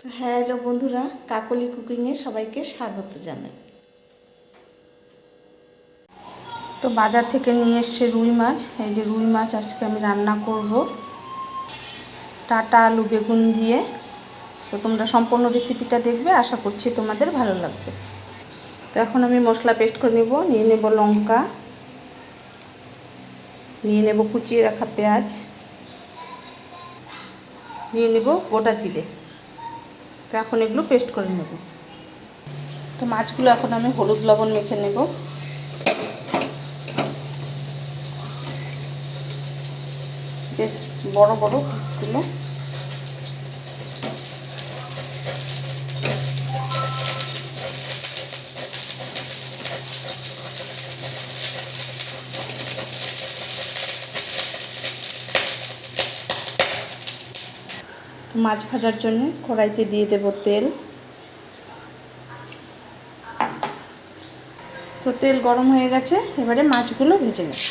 Hello বন্ধুরা, কাকলি কুকিংয়ে সবাইকে স্বাগত জানাই। তো বাজার থেকে নিয়ে এসছে রুই মাছ। এই যে রুই মাছ আজকে আমি রান্না করব টাটা আলু বেগুন দিয়ে। তো তোমরা সম্পূর্ণ রেসিপিটা দেখবে, আশা করছি তোমাদের ভালো লাগবে। তো এখন আমি মশলা পেস্ট করে নেব। নিয়ে নেব লঙ্কা, নিয়ে নেব কুচিয়ে রাখা পেঁয়াজ, নিয়ে নেব গোটা জিরে। তো এখন এগুলো পেস্ট করে নেব। তো মাছগুলো এখন আমি হলুদ লবণ মেখে নেব। বেশ বড় বড় পিসগুলো। মাছ ভাজার জন্য কড়াইতে দিয়ে দেব তেল। তো তেল গরম হয়ে গেছে, এবারে মাছগুলো ভেজে নেব।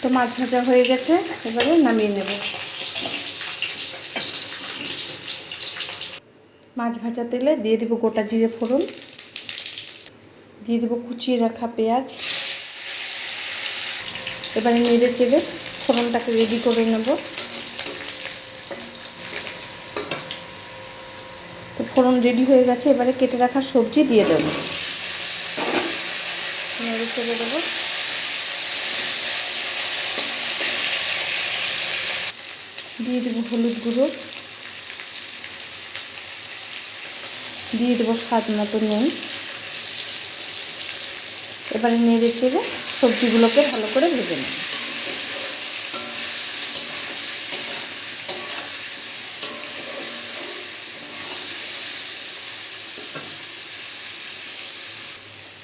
তো মাছ ভাজা হয়ে গেছে, এবারে নামিয়ে নেব। মাছ ভাজা তেলে দিয়ে দেব গোটা জিরে ফোড়ন, দিয়ে দেব কুচিয়ে রাখা পেঁয়াজ। এবারে নেড়ে চেড়ে ফোড়নটাকে রেডি করে নেব। তো ফোড়ন রেডি হয়ে গেছে, এবারে কেটে রাখা সবজি দিয়ে দেব। নেড়ে চেড়ে দেবো। দিয়ে দেবো হলুদ গুঁড়ো, দিয়ে দেবো স্বাদ মতো নুন। এবারে নেড়ে চেড়ে সবজিগুলোকে ভালো করে ভেজে নেব।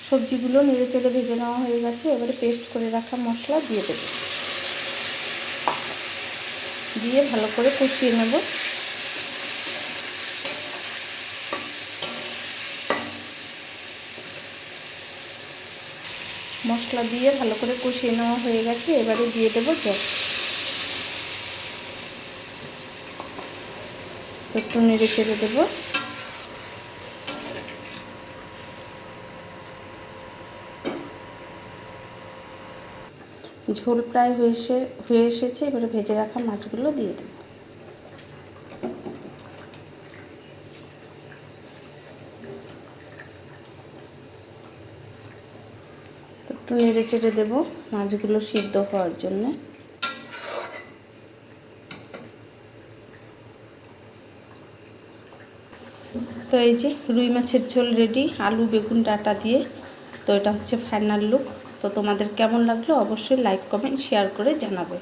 সবজিগুলো নেড়ে চেড়ে ভেজে নেওয়া হয়ে গেছে, এবারে পেস্ট করে রাখা মশলা দিয়ে দেবো। দিয়ে ভালো করে কষিয়ে নেব। মশলা দিয়ে ভালো করে কষিয়ে নেওয়া হয়ে গেছে, এবারে দিয়ে দেবো জল। তো একটু নেড়ে চেড়ে দেবো। ঝোল প্রায় হয়ে এসেছে, এবারে ভেজে রাখা মাছগুলো দিয়ে দেবো। তো একটু নেড়ে চেড়ে দেবো মাছগুলো সিদ্ধ হওয়ার জন্য। তো এই যে রুই মাছের ঝোল রেডি, আলু বেগুন ডাঁটা দিয়ে। তো এটা হচ্ছে ফাইনাল লুক। তো তোমাদের কেমন লাগলো অবশ্যই লাইক কমেন্ট শেয়ার করে জানাবে।